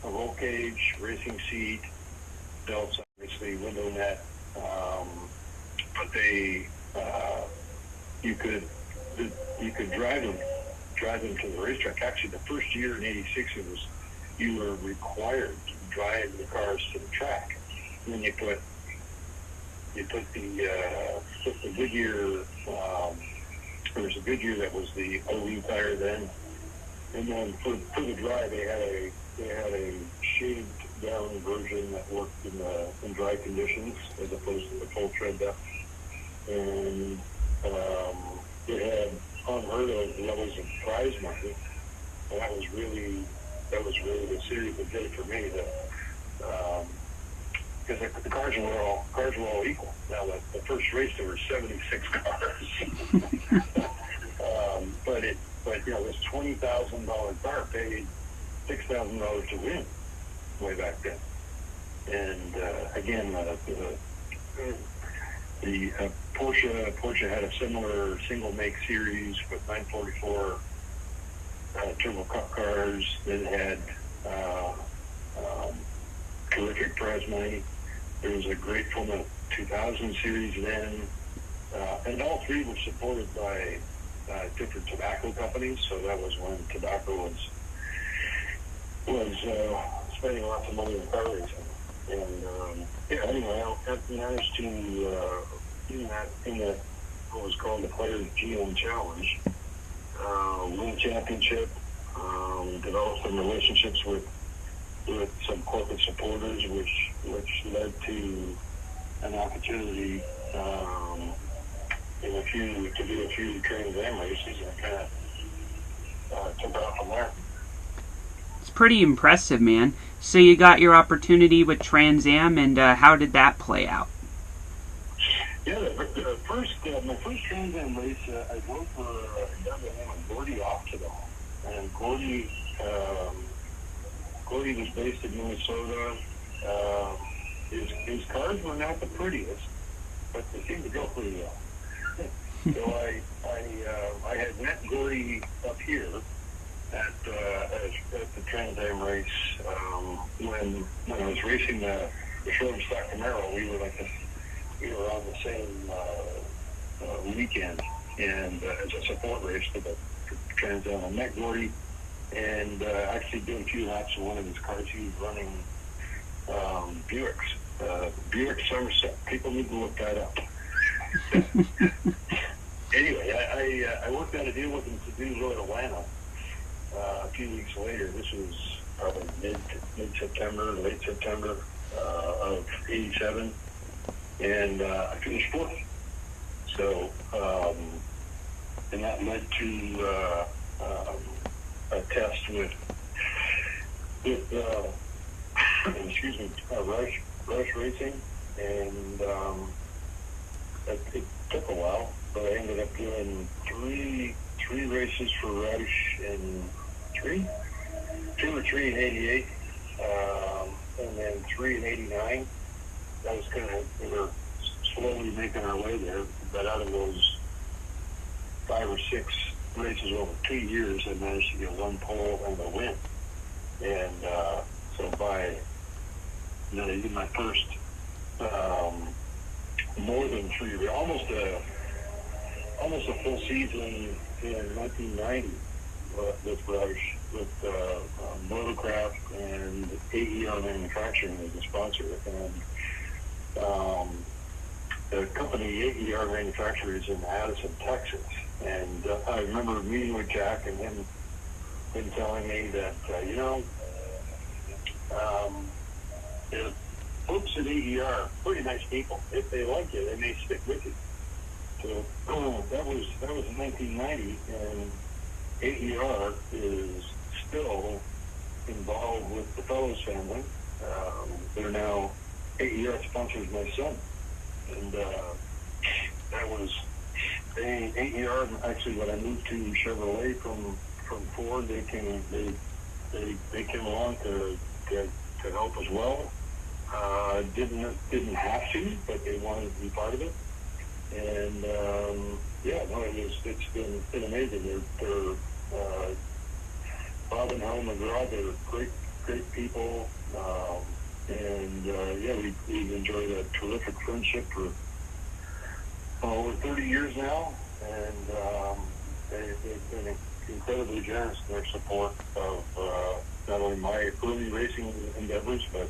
A roll cage, racing seat, belts, obviously window net, but you could drive them to the racetrack. Actually, the first year in '86, you were required to drive the cars to the track. And then you put the Goodyear. There was a Goodyear that was the OE tire then, and then for the drive they had a shaved down version that worked in dry conditions as opposed to the full tread depth, and it had unheard of levels of prize money, and that was really the series that did it for me. Because the cars were all equal. Now the first race there were 76 cars, but this $20,000 car paid $6,000 to win way back then. And again, the Porsche had a similar single make series with 944 turbo cup cars that had terrific prize money. There was a great Formula 2000 series then, and all three were supported by different tobacco companies. So that was when tobacco was spending lots of money on car racing. And anyway, I managed to in that what was called the Players GM Challenge, win a championship, develop some relationships with some corporate supporters, which led to an opportunity to do a few Trans Am races, and kind of took off from there. It's pretty impressive, man. So you got your opportunity with Trans Am, and how did that play out? Yeah, my first Trans Am race, I drove for a guy named Gordy Optidal, and Gordy was based in Minnesota. His cars were not the prettiest, but they seemed to go pretty well. So I had met Gordy up here at the Trans Am race when I was racing the showroom stock Camaro. We were on the same weekend, and as a support race for the Trans Am. I met Gordy and actually did a few laps of one of his cars. He was running Buicks, Buick Somerset. People need to look that up. Anyway, I worked out a deal with him to do Road Atlanta a few weeks later. This was probably mid-September, late September of '87, and I finished fourth. So, and that led to a test with Rush Racing, and it took a while, but I ended up doing three races for Rush in two or three in '88, and then 3 in '89. That was we were slowly making our way there, but out of those 5 or 6 races over 2 years, I managed to get one pole and a win. And so by my first more than 3, almost a full season in 1990 with Rush, with Motocraft and AER Manufacturing as a sponsor. And the company AER Manufacturing is in Addison, Texas. And I remember meeting with Jack and him telling me that, the folks at AER are pretty nice people. If they like you, they may stick with you. So that was in 1990, and AER is still involved with the Fellows family. They're now AER sponsors my son, and that was AER. Actually, when I moved to Chevrolet from Ford, they came along to help as well. Didn't have to, but they wanted to be part of it. And it's been amazing. They're Bob and Helen McGraw, they're great people, we've enjoyed a terrific friendship for over 30 years now, and they've been incredibly generous in their support of not only my early racing endeavors, but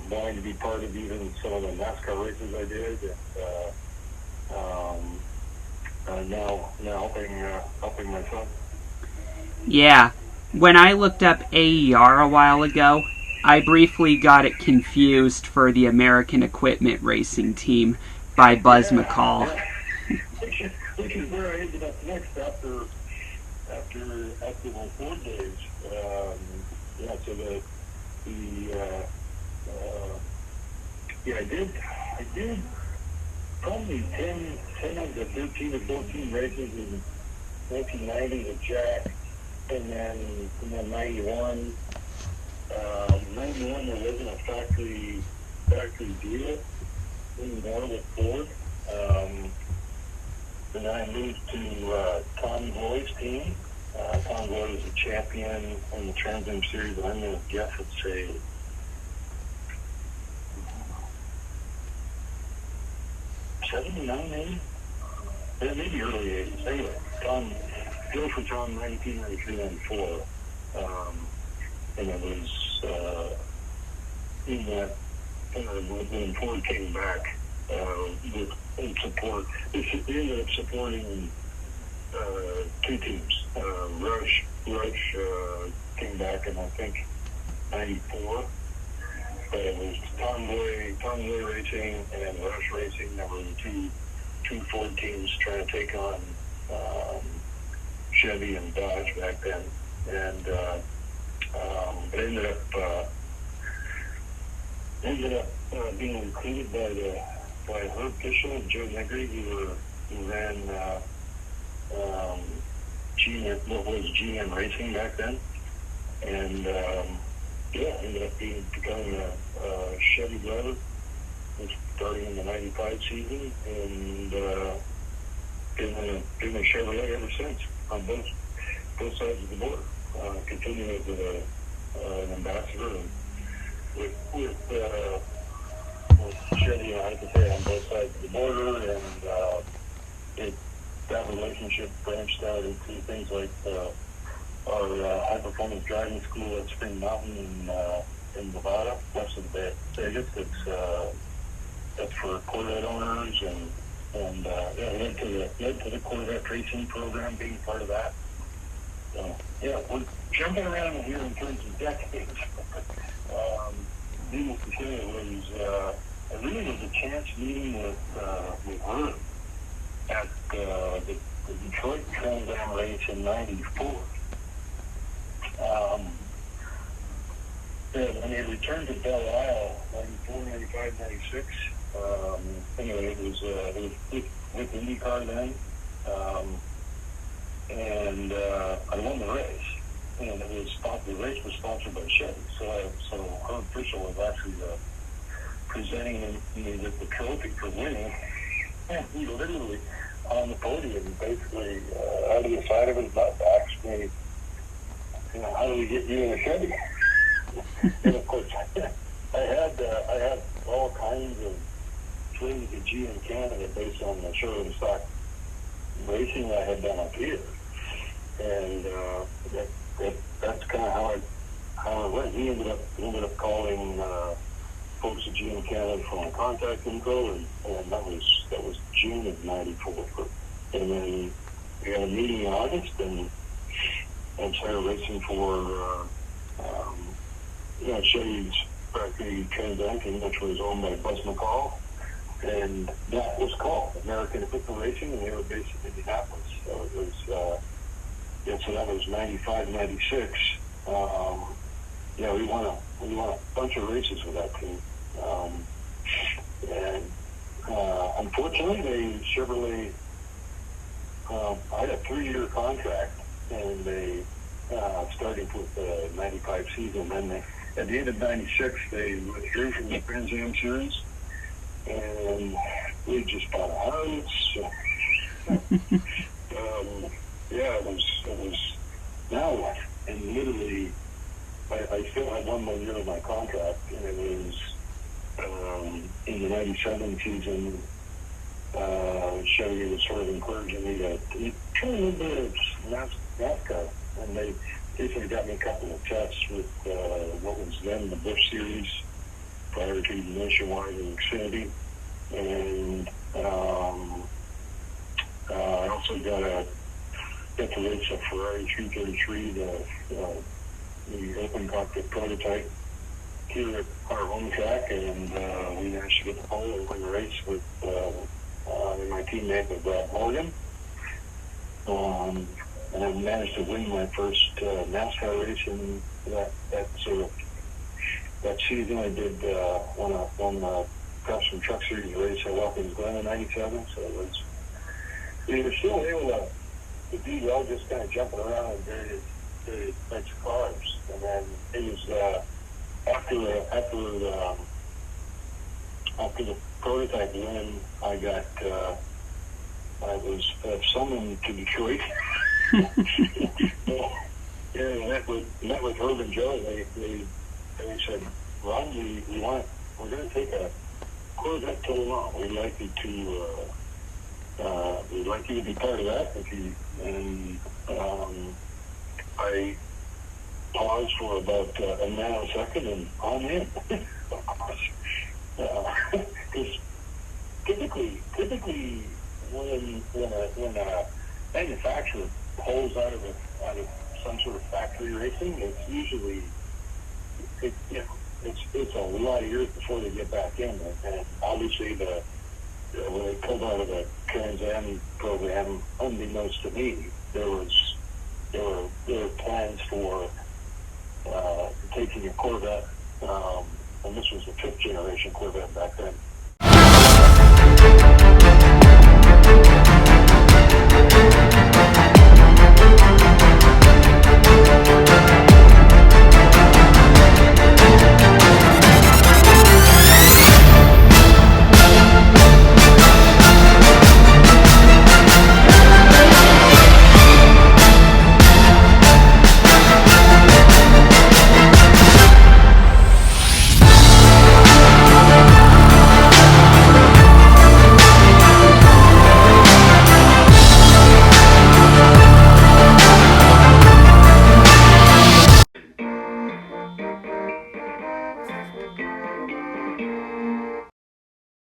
wanting to be part of even some of the NASCAR races I did, and now helping my son. Yeah. When I looked up AER a while ago, I briefly got it confused for the American Equipment Racing Team by Buzz McCall. Yeah. Which is where I ended up next after my Ford days. I did probably 10 of the 13 or 14 races in 1990 with Jack, and then 91. 91 there wasn't a factory deal anymore with Ford. Then I moved to Tom Gloy's team. Tom Gloy was a champion in the Trans Am Series, I'm going to guess it's a 79, maybe? Yeah, maybe early 80s. Anyway, Tom drove for Tom 92, 93, 94. And it was in that, when Ford came back with support, they ended up supporting two teams. Rush came back in, I think, 94. But it was Tom Gloy Racing and then Rush Racing. There were the two Ford teams trying to take on Chevy and Dodge back then. And it ended up being recruited by Herb Fishel and Joe Negri, who ran what was GM Racing back then, and ended up becoming a Chevy driver, starting in the 95 season, and been a Chevrolet ever since on both sides of the border. Continuing as an ambassador and with Chevy, I have to say, on both sides of the border, and that relationship branched out into things like our high-performance driving school at Spring Mountain in Nevada, west of the Bay of Vegas. That's for Corvette owners, and led to the Corvette racing program, being part of that. So, we're jumping around here in terms of decades. Needless to say, it really was a chance meeting with her at the Detroit Trans Am race in 94. When they returned to Belle Isle, 94, 95, 96, anyway, it was with IndyCar then, and I won the race, and the race was sponsored by Chevy, so Herb Fishel was actually presenting me with the trophy for winning, and he literally on the podium, basically out of the side of his butt, asked me, how do we get you in a Chevy? And of course, I had all kinds of things at GM Canada based on the show and stock racing I had done up here, and that's kind of how it went. He ended up calling folks at GM Canada for my contact info, and that was June of '94, and then we had a meeting in August, and started racing for Chevy's factory Transacting, which was owned by Buzz McCall. And that was called American Equipment Racing, and they were based in Indianapolis. So it was, so that was '95, '96. We won a bunch of races with that team. Unfortunately, Chevrolet, I had a 3-year contract, and they, starting with the '95 season, then at the end of '96, they withdrew from the Trans Am series. And we just bought a house. It was now what? And literally, I still had 1 more year of my contract, and it was in the '97 season. Chevy was sort of encouraging me to try a little bit of NASCAR, and they basically got me a couple of tests with what was then the Busch Series, prior to Nationwide and Xfinity, and I also got to race a Ferrari 333, the open cockpit prototype, here at our home track, and we managed to get the pole and win the race with my teammate with Brad Morgan. And I managed to win my first NASCAR race in that season. I did won the Custom Truck Series race at Watkins Glen in '97. So we were still able to do well, just kind of jumping around in various types of cars. And then it was after the prototype win, I was summoned to Detroit. Met with Herb and Joe. They said, Ron, we're going to take a Corvette total on. We'd like you to be part of that. And I paused for about a nanosecond, and I'm in. Because typically when a manufacturer pulls out of some sort of factory racing, it's usually it's a lot of years before they get back in. And obviously when they pulled out of the Trans Am program, unbeknownst to me, there were plans for taking a Corvette, and this was the 5th generation Corvette back then,